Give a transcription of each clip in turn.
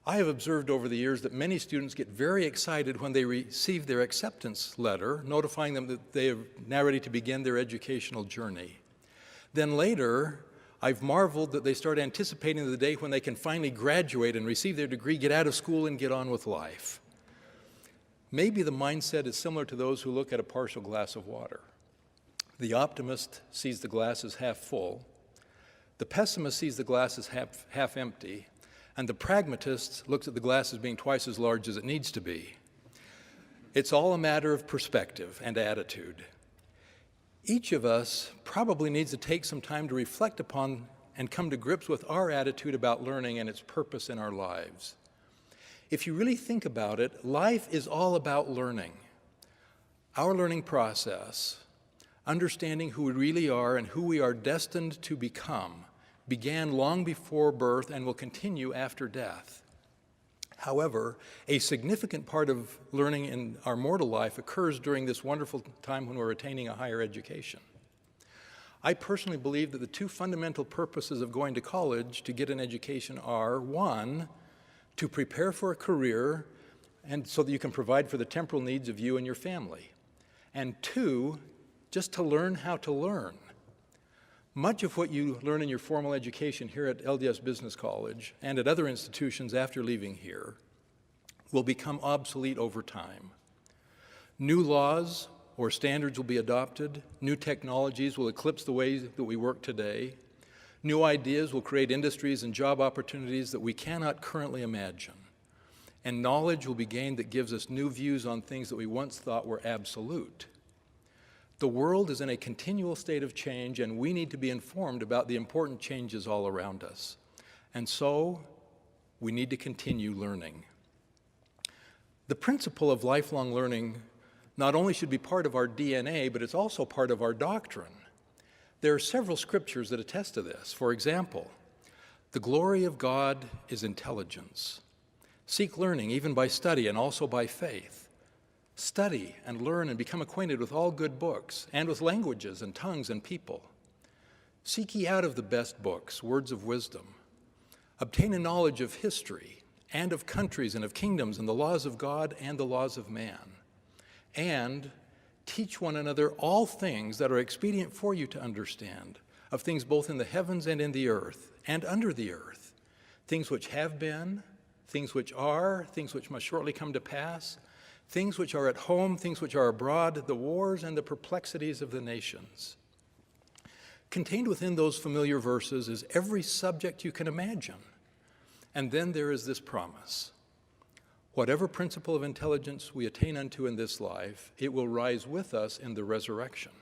I have observed over the years that many students get very excited when they receive their acceptance letter, notifying them that they are now ready to begin their educational journey. Then later, I've marveled that they start anticipating the day when they can finally graduate and receive their degree, get out of school, and get on with life. Maybe the mindset is similar to those who look at a partial glass of water. The optimist sees the glass as half full, the pessimist sees the glass as half empty, and the pragmatist looks at the glass as being twice as large as it needs to be. It's all a matter of perspective and attitude. Each of us probably needs to take some time to reflect upon and come to grips with our attitude about learning and its purpose in our lives. If you really think about it, life is all about learning. Our learning process, understanding who we really are and who we are destined to become, began long before birth and will continue after death. However, a significant part of learning in our mortal life occurs during this wonderful time when we're attaining a higher education. I personally believe that the two fundamental purposes of going to college to get an education are, one, to prepare for a career and so that you can provide for the temporal needs of you and your family, and two, just to learn how to learn. Much of what you learn in your formal education here at LDS Business College and at other institutions after leaving here will become obsolete over time. New laws or standards will be adopted, new technologies will eclipse the ways that we work today, new ideas will create industries and job opportunities that we cannot currently imagine, and knowledge will be gained that gives us new views on things that we once thought were absolute. The world is in a continual state of change, and we need to be informed about the important changes all around us. And so, we need to continue learning. The principle of lifelong learning not only should be part of our DNA, but it's also part of our doctrine. There are several scriptures that attest to this. For example, the glory of God is intelligence. Seek learning even by study and also by faith. Study and learn and become acquainted with all good books and with languages and tongues and people. Seek ye out of the best books, words of wisdom. Obtain a knowledge of history and of countries and of kingdoms and the laws of God and the laws of man. And teach one another all things that are expedient for you to understand, of things both in the heavens and in the earth and under the earth, things which have been, things which are, things which must shortly come to pass, things which are at home, things which are abroad, the wars and the perplexities of the nations. Contained within those familiar verses is every subject you can imagine. And then there is this promise. Whatever principle of intelligence we attain unto in this life, it will rise with us in the resurrection.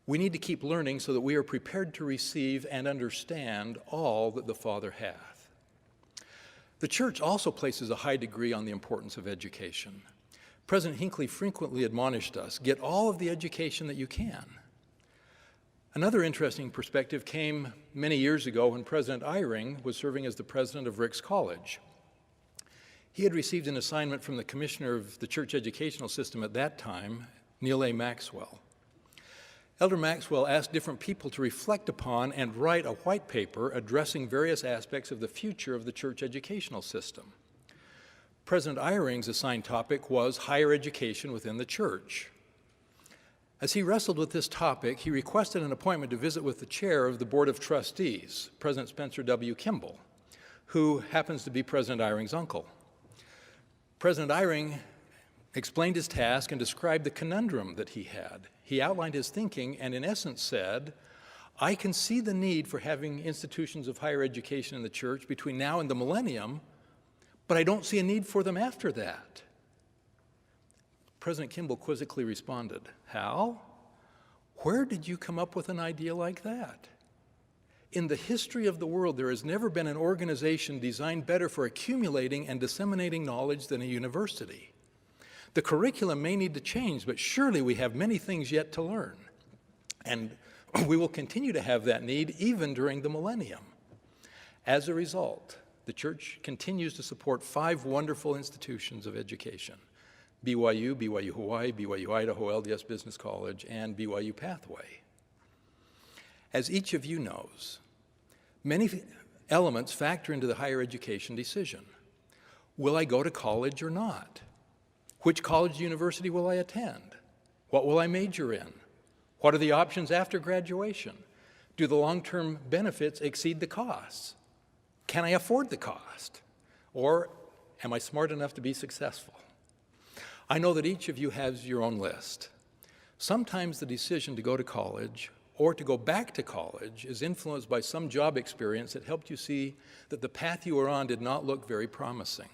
We need to keep learning so that we are prepared to receive and understand all that the Father hath. The church also places a high degree on the importance of education. President Hinckley frequently admonished us, get all of the education that you can. Another interesting perspective came many years ago when President Eyring was serving as the president of Ricks College. He had received an assignment from the commissioner of the church educational system at that time, Neil A. Maxwell. Elder Maxwell asked different people to reflect upon and write a white paper addressing various aspects of the future of the church educational system. President Eyring's assigned topic was higher education within the church. As he wrestled with this topic, he requested an appointment to visit with the chair of the Board of Trustees, President Spencer W. Kimball, who happens to be President Eyring's uncle. President Eyring explained his task and described the conundrum that he had. He outlined his thinking and in essence said, I can see the need for having institutions of higher education in the church between now and the millennium, but I don't see a need for them after that. President Kimball quizzically responded, Hal, where did you come up with an idea like that? In the history of the world, there has never been an organization designed better for accumulating and disseminating knowledge than a university. The curriculum may need to change, but surely we have many things yet to learn. And we will continue to have that need even during the millennium. As a result, the church continues to support 5 wonderful institutions of education: BYU, BYU-Hawaii, BYU-Idaho, LDS Business College, and BYU Pathway. As each of you knows, many elements factor into the higher education decision. Will I go to college or not? Which college or university will I attend? What will I major in? What are the options after graduation? Do the long-term benefits exceed the costs? Can I afford the cost? Or am I smart enough to be successful? I know that each of you has your own list. Sometimes the decision to go to college or to go back to college is influenced by some job experience that helped you see that the path you were on did not look very promising.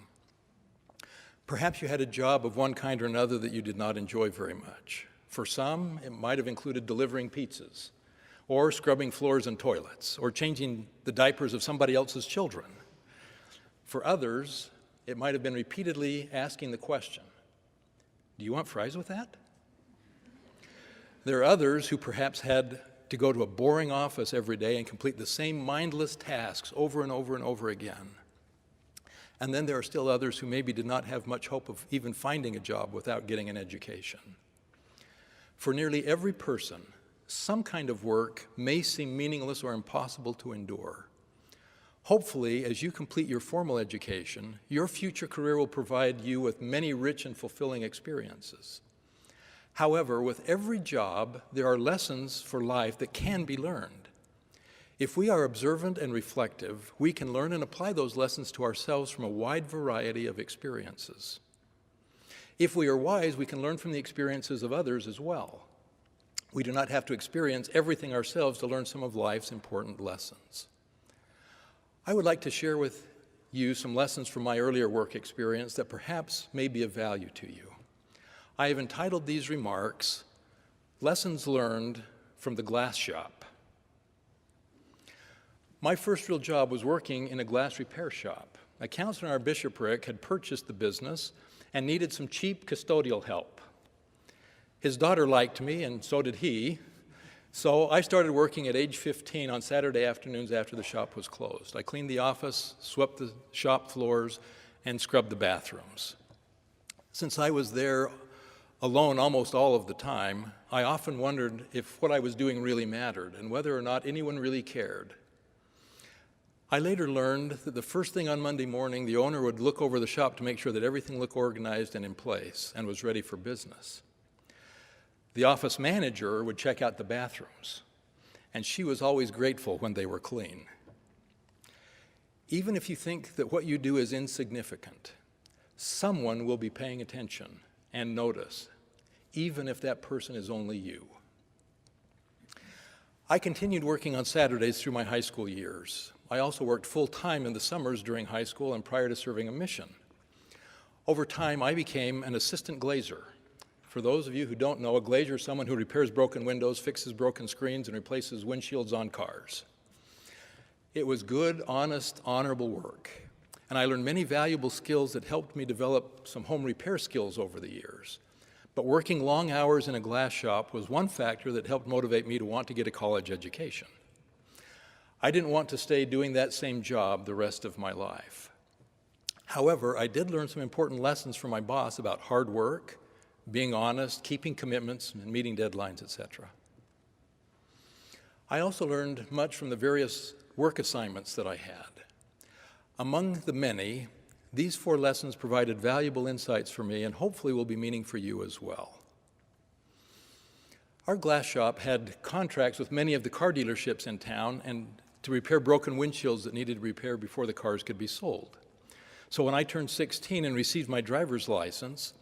Perhaps you had a job of one kind or another that you did not enjoy very much. For some, it might have included delivering pizzas, or scrubbing floors and toilets, or changing the diapers of somebody else's children. For others, it might have been repeatedly asking the question, do you want fries with that? There are others who perhaps had to go to a boring office every day and complete the same mindless tasks over and over and over again. And then there are still others who maybe did not have much hope of even finding a job without getting an education. For nearly every person, some kind of work may seem meaningless or impossible to endure. Hopefully, as you complete your formal education, your future career will provide you with many rich and fulfilling experiences. However, with every job, there are lessons for life that can be learned. If we are observant and reflective, we can learn and apply those lessons to ourselves from a wide variety of experiences. If we are wise, we can learn from the experiences of others as well. We do not have to experience everything ourselves to learn some of life's important lessons. I would like to share with you some lessons from my earlier work experience that perhaps may be of value to you. I have entitled these remarks, Lessons Learned from the Glass Shop. My first real job was working in a glass repair shop. A counselor in our bishopric had purchased the business and needed some cheap custodial help. His daughter liked me, and so did he, so I started working at age 15 on Saturday afternoons after the shop was closed. I cleaned the office, swept the shop floors, and scrubbed the bathrooms. Since I was there alone almost all of the time, I often wondered if what I was doing really mattered and whether or not anyone really cared. I later learned that the first thing on Monday morning, the owner would look over the shop to make sure that everything looked organized and in place and was ready for business. The office manager would check out the bathrooms, and she was always grateful when they were clean. Even if you think that what you do is insignificant, someone will be paying attention and notice, even if that person is only you. I continued working on Saturdays through my high school years. I also worked full-time in the summers during high school and prior to serving a mission. Over time, I became an assistant glazer. For those of you who don't know, a glazer is someone who repairs broken windows, fixes broken screens, and replaces windshields on cars. It was good, honest, honorable work, and I learned many valuable skills that helped me develop some home repair skills over the years. But working long hours in a glass shop was one factor that helped motivate me to want to get a college education. I didn't want to stay doing that same job the rest of my life. However, I did learn some important lessons from my boss about hard work, being honest, keeping commitments, and meeting deadlines, etc. I also learned much from the various work assignments that I had. Among the many, these 4 lessons provided valuable insights for me and hopefully will be meaning for you as well. Our glass shop had contracts with many of the car dealerships in town and to repair broken windshields that needed repair before the cars could be sold. So when I turned 16 and received my driver's license,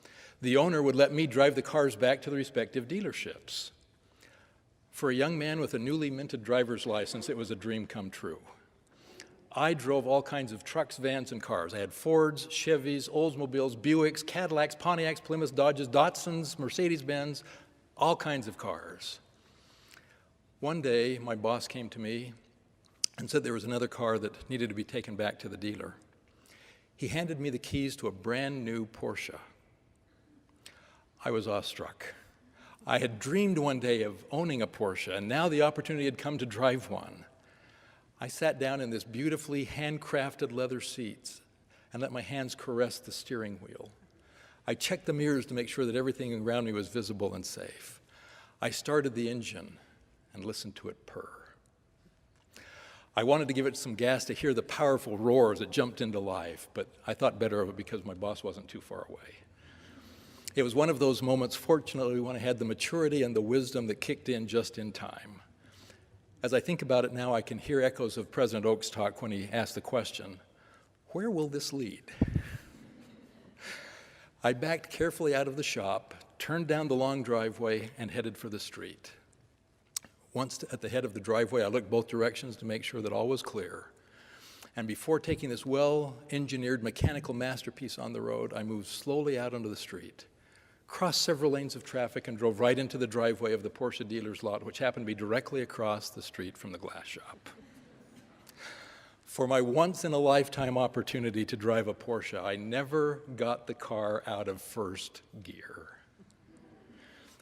the owner would let me drive the cars back to the respective dealerships. For a young man with a newly minted driver's license, it was a dream come true. I drove all kinds of trucks, vans, and cars. I had Fords, Chevys, Oldsmobiles, Buicks, Cadillacs, Pontiacs, Plymouths, Dodges, Datsuns, Mercedes-Benz, all kinds of cars. One day, my boss came to me and said there was another car that needed to be taken back to the dealer. He handed me the keys to a brand new Porsche. I was awestruck. I had dreamed one day of owning a Porsche, and now the opportunity had come to drive one. I sat down in this beautifully handcrafted leather seats and let my hands caress the steering wheel. I checked the mirrors to make sure that everything around me was visible and safe. I started the engine and listened to it purr. I wanted to give it some gas to hear the powerful roar as it jumped into life, but I thought better of it because my boss wasn't too far away. It was one of those moments, fortunately, when I had the maturity and the wisdom that kicked in just in time. As I think about it now, I can hear echoes of President Oak's talk when he asked the question, where will this lead? I backed carefully out of the shop, turned down the long driveway, and headed for the street. Once at the head of the driveway, I looked both directions to make sure that all was clear. And before taking this well-engineered mechanical masterpiece on the road, I moved slowly out onto the street, crossed several lanes of traffic, and drove right into the driveway of the Porsche dealer's lot, which happened to be directly across the street from the glass shop. For my once-in-a-lifetime opportunity to drive a Porsche, I never got the car out of first gear.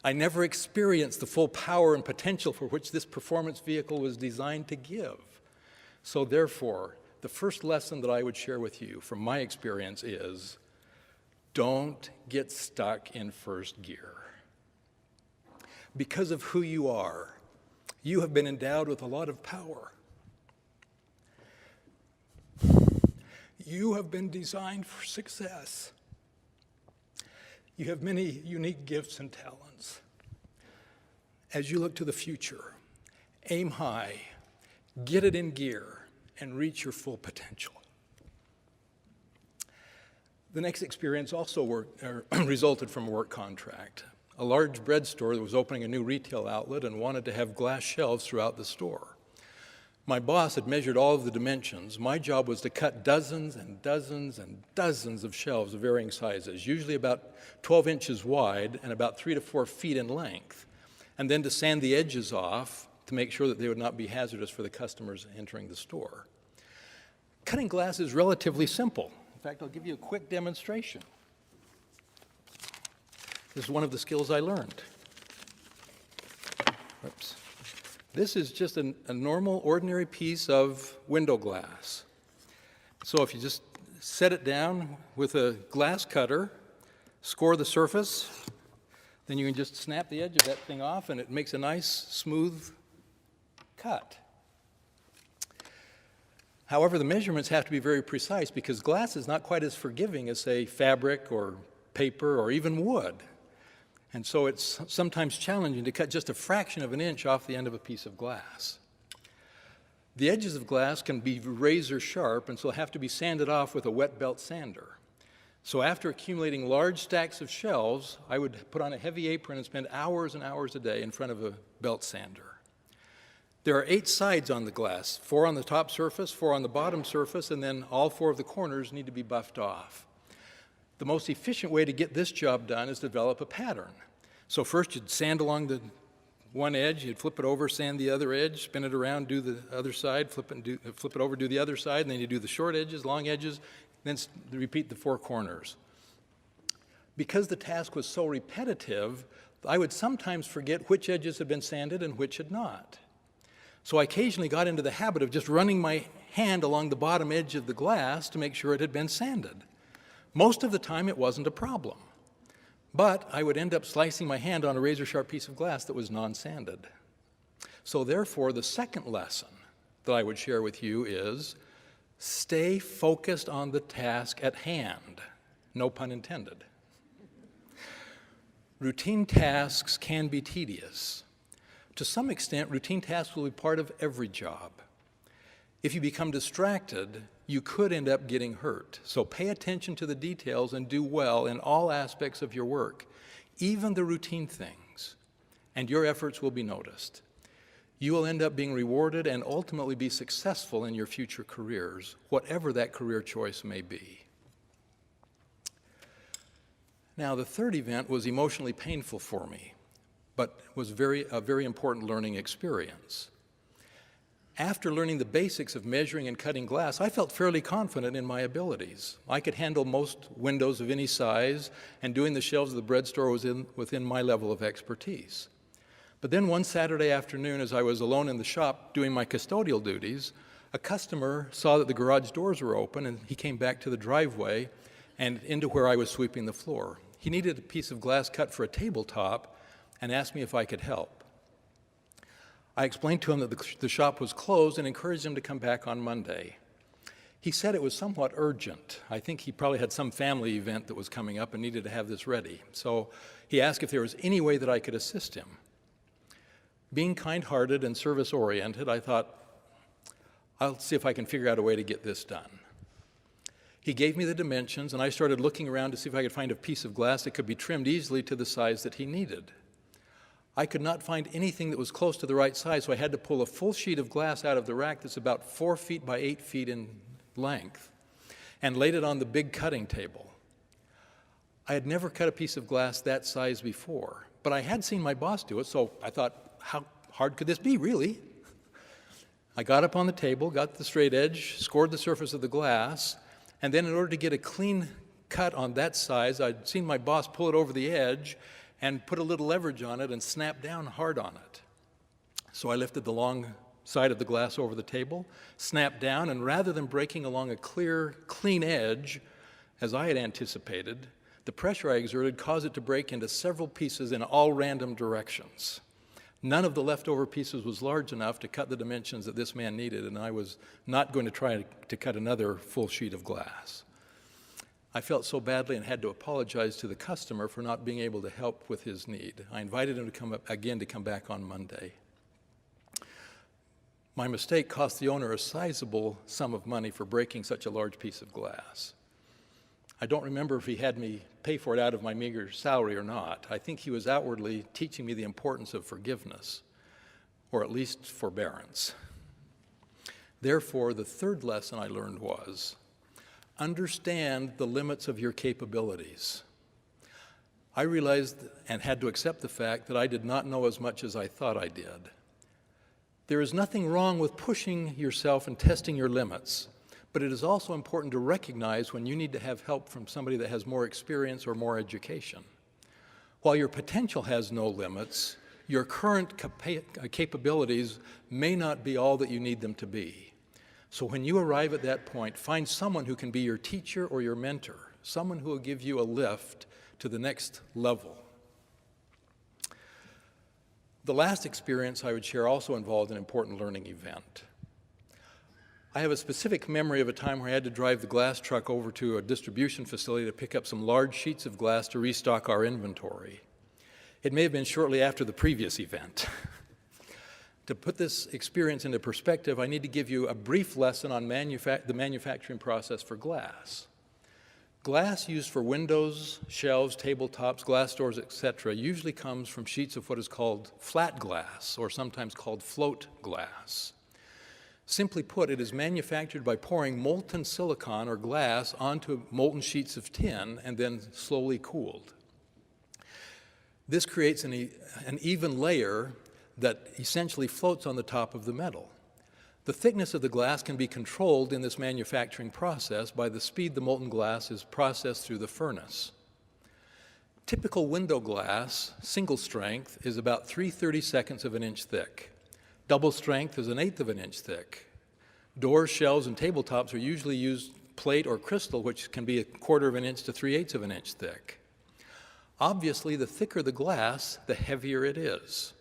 I never experienced the full power and potential for which this performance vehicle was designed to give. So therefore, the first lesson that I would share with you from my experience is, don't get stuck in first gear. Because of who you are, you have been endowed with a lot of power. You have been designed for success. You have many unique gifts and talents. As you look to the future, aim high, get it in gear, and reach your full potential. The next experience also resulted from a work contract. A large bread store that was opening a new retail outlet and wanted to have glass shelves throughout the store. My boss had measured all of the dimensions. My job was to cut dozens and dozens and dozens of shelves of varying sizes, usually about 12 inches wide and about 3 to 4 feet in length, and then to sand the edges off to make sure that they would not be hazardous for the customers entering the store. Cutting glass is relatively simple. In fact, I'll give you a quick demonstration. This is one of the skills I learned. Whoops. This is just a normal, ordinary piece of window glass. So if you just set it down with a glass cutter, score the surface, then you can just snap the edge of that thing off and it makes a nice, smooth cut. However, the measurements have to be very precise because glass is not quite as forgiving as, say, fabric or paper or even wood. And so it's sometimes challenging to cut just a fraction of an inch off the end of a piece of glass. The edges of glass can be razor sharp and so have to be sanded off with a wet belt sander. So after accumulating large stacks of shelves, I would put on a heavy apron and spend hours and hours a day in front of a belt sander. There are 8 sides on the glass, 4 on the top surface, 4 on the bottom surface, and then all 4 of the corners need to be buffed off. The most efficient way to get this job done is to develop a pattern. So first you'd sand along the one edge, you'd flip it over, sand the other edge, spin it around, do the other side, flip it over, do the other side, and then you do the short edges, long edges, then repeat the 4 corners. Because the task was so repetitive, I would sometimes forget which edges had been sanded and which had not. So I occasionally got into the habit of just running my hand along the bottom edge of the glass to make sure it had been sanded. Most of the time, it wasn't a problem. But I would end up slicing my hand on a razor-sharp piece of glass that was non-sanded. So therefore, the second lesson that I would share with you is stay focused on the task at hand. No pun intended. Routine tasks can be tedious. To some extent, routine tasks will be part of every job. If you become distracted, you could end up getting hurt. So pay attention to the details and do well in all aspects of your work, even the routine things, and your efforts will be noticed. You will end up being rewarded and ultimately be successful in your future careers, whatever that career choice may be. Now, the third event was emotionally painful for me, but was a very important learning experience. After learning the basics of measuring and cutting glass, I felt fairly confident in my abilities. I could handle most windows of any size, and doing the shelves of the bread store was within my level of expertise. But then one Saturday afternoon, as I was alone in the shop doing my custodial duties, a customer saw that the garage doors were open, and he came back to the driveway and into where I was sweeping the floor. He needed a piece of glass cut for a tabletop and asked me if I could help. I explained to him that the shop was closed and encouraged him to come back on Monday. He said it was somewhat urgent. I think he probably had some family event that was coming up and needed to have this ready. So he asked if there was any way that I could assist him. Being kind-hearted and service-oriented, I thought, I'll see if I can figure out a way to get this done. He gave me the dimensions, and I started looking around to see if I could find a piece of glass that could be trimmed easily to the size that he needed. I could not find anything that was close to the right size, so I had to pull a full sheet of glass out of the rack that's about 4 feet by 8 feet in length and laid it on the big cutting table. I had never cut a piece of glass that size before, but I had seen my boss do it, so I thought, how hard could this be, really? I got up on the table, got the straight edge, scored the surface of the glass, and then in order to get a clean cut on that size, I'd seen my boss pull it over the edge and put a little leverage on it and snap down hard on it. So I lifted the long side of the glass over the table, snapped down, and rather than breaking along a clear, clean edge, as I had anticipated, the pressure I exerted caused it to break into several pieces in all random directions. None of the leftover pieces was large enough to cut the dimensions that this man needed, and I was not going to try to cut another full sheet of glass. I felt so badly and had to apologize to the customer for not being able to help with his need. I invited him to come back on Monday. My mistake cost the owner a sizable sum of money for breaking such a large piece of glass. I don't remember if he had me pay for it out of my meager salary or not. I think he was outwardly teaching me the importance of forgiveness, or at least forbearance. Therefore, the third lesson I learned was, understand the limits of your capabilities. I realized and had to accept the fact that I did not know as much as I thought I did. There is nothing wrong with pushing yourself and testing your limits, but it is also important to recognize when you need to have help from somebody that has more experience or more education. While your potential has no limits, your current capabilities may not be all that you need them to be. So when you arrive at that point, find someone who can be your teacher or your mentor, someone who will give you a lift to the next level. The last experience I would share also involved an important learning event. I have a specific memory of a time where I had to drive the glass truck over to a distribution facility to pick up some large sheets of glass to restock our inventory. It may have been shortly after the previous event. To put this experience into perspective, I need to give you a brief lesson on the manufacturing process for glass. Glass used for windows, shelves, tabletops, glass doors, etc. usually comes from sheets of what is called flat glass, or sometimes called float glass. Simply put, it is manufactured by pouring molten silicon or glass onto molten sheets of tin and then slowly cooled. This creates an even layer that essentially floats on the top of the metal. The thickness of the glass can be controlled in this manufacturing process by the speed the molten glass is processed through the furnace. Typical window glass, single strength, is about 3/32 of an inch thick. Double strength is 1/8 of an inch thick. Doors, shelves, and tabletops are usually used plate or crystal, which can be 1/4 of an inch to 3/8 of an inch thick. Obviously, the thicker the glass, the heavier it is.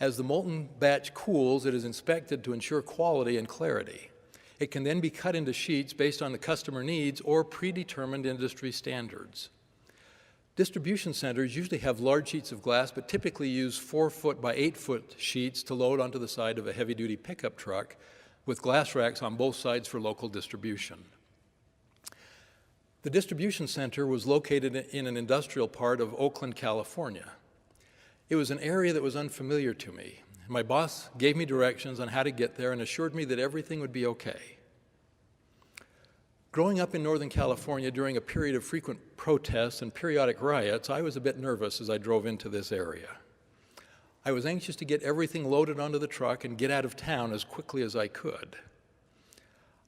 As the molten batch cools, it is inspected to ensure quality and clarity. It can then be cut into sheets based on the customer needs or predetermined industry standards. Distribution centers usually have large sheets of glass, but typically use 4-foot by 8-foot sheets to load onto the side of a heavy-duty pickup truck with glass racks on both sides for local distribution. The distribution center was located in an industrial part of Oakland, California. It was an area that was unfamiliar to me. My boss gave me directions on how to get there and assured me that everything would be okay. Growing up in Northern California during a period of frequent protests and periodic riots, I was a bit nervous as I drove into this area. I was anxious to get everything loaded onto the truck and get out of town as quickly as I could.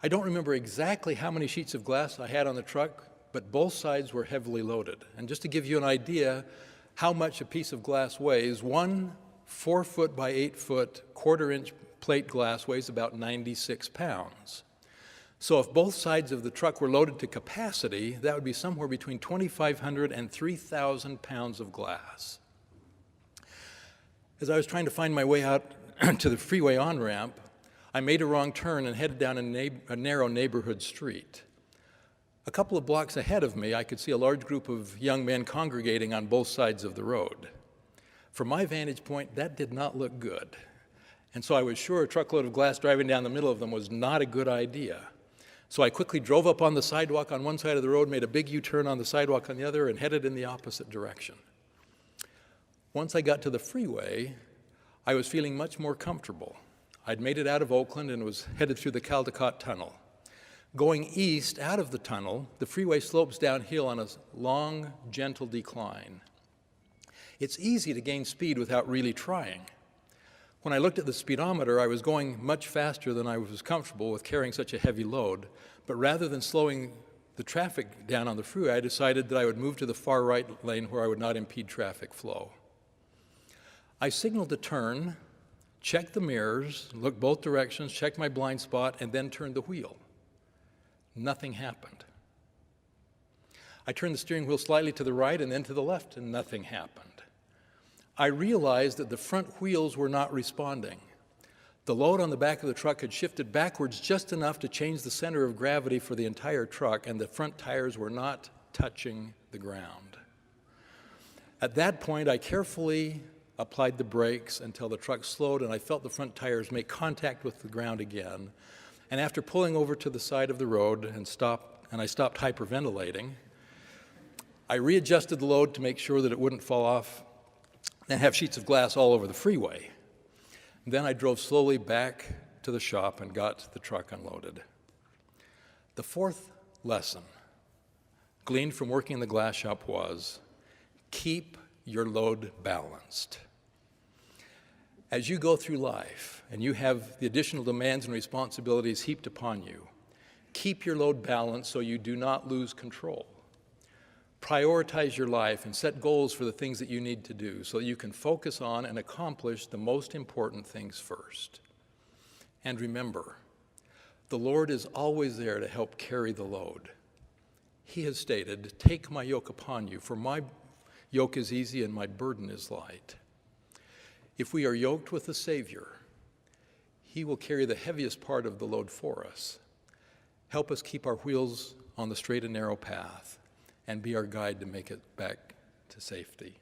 I don't remember exactly how many sheets of glass I had on the truck, but both sides were heavily loaded. And just to give you an idea how much a piece of glass weighs, one 4-foot by 8-foot 1/4 inch plate glass weighs about 96 pounds. So if both sides of the truck were loaded to capacity, that would be somewhere between 2,500 and 3,000 pounds of glass. As I was trying to find my way out to the freeway on-ramp, I made a wrong turn and headed down a narrow neighborhood street. A couple of blocks ahead of me, I could see a large group of young men congregating on both sides of the road. From my vantage point, that did not look good. And so I was sure a truckload of glass driving down the middle of them was not a good idea. So I quickly drove up on the sidewalk on one side of the road, made a big U-turn on the sidewalk on the other, and headed in the opposite direction. Once I got to the freeway, I was feeling much more comfortable. I'd made it out of Oakland and was headed through the Caldecott Tunnel. Going east out of the tunnel, the freeway slopes downhill on a long, gentle decline. It's easy to gain speed without really trying. When I looked at the speedometer, I was going much faster than I was comfortable with carrying such a heavy load, but rather than slowing the traffic down on the freeway, I decided that I would move to the far right lane where I would not impede traffic flow. I signaled to turn, checked the mirrors, looked both directions, checked my blind spot, and then turned the wheel. Nothing happened. I turned the steering wheel slightly to the right and then to the left, and nothing happened. I realized that the front wheels were not responding. The load on the back of the truck had shifted backwards just enough to change the center of gravity for the entire truck, and the front tires were not touching the ground. At that point, I carefully applied the brakes until the truck slowed and I felt the front tires make contact with the ground again. And after pulling over to the side of the road and I stopped hyperventilating, I readjusted the load to make sure that it wouldn't fall off and have sheets of glass all over the freeway. Then I drove slowly back to the shop and got the truck unloaded. The fourth lesson gleaned from working in the glass shop was, keep your load balanced. As you go through life and you have the additional demands and responsibilities heaped upon you, keep your load balanced so you do not lose control. Prioritize your life and set goals for the things that you need to do so that you can focus on and accomplish the most important things first. And remember, the Lord is always there to help carry the load. He has stated, "Take my yoke upon you, for my yoke is easy and my burden is light." If we are yoked with the Savior, He will carry the heaviest part of the load for us. Help us keep our wheels on the straight and narrow path and be our guide to make it back to safety.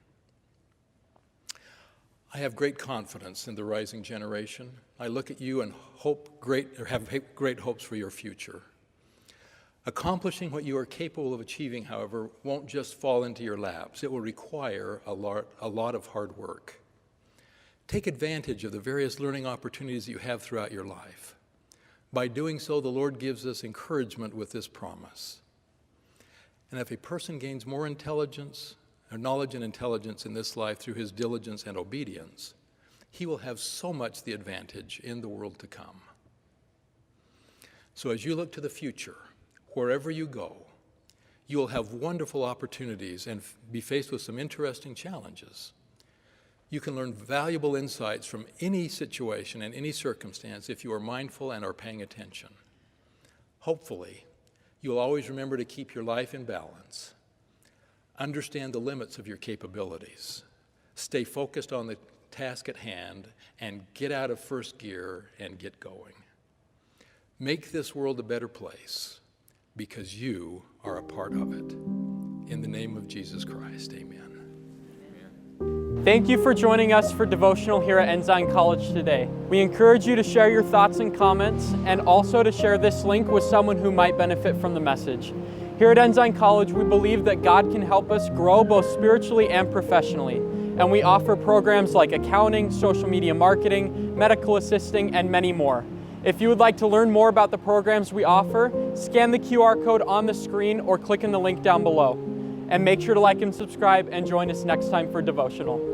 I have great confidence in the rising generation. I look at you and have great hopes for your future. Accomplishing what you are capable of achieving, however, won't just fall into your laps. It will require a lot of hard work. Take advantage of the various learning opportunities that you have throughout your life. By doing so, the Lord gives us encouragement with this promise. And if a person gains more intelligence, or knowledge and intelligence in this life through his diligence and obedience, he will have so much the advantage in the world to come. So as you look to the future, wherever you go, you will have wonderful opportunities and be faced with some interesting challenges. You can learn valuable insights from any situation and any circumstance if you are mindful and are paying attention. Hopefully, you'll always remember to keep your life in balance. Understand the limits of your capabilities. Stay focused on the task at hand and get out of first gear and get going. Make this world a better place because you are a part of it. In the name of Jesus Christ, amen. Thank you for joining us for devotional here at Ensign College today. We encourage you to share your thoughts and comments and also to share this link with someone who might benefit from the message. Here at Ensign College, we believe that God can help us grow both spiritually and professionally, and we offer programs like accounting, social media marketing, medical assisting, and many more. If you would like to learn more about the programs we offer, scan the QR code on the screen or click in the link down below. And make sure to like and subscribe and join us next time for devotional.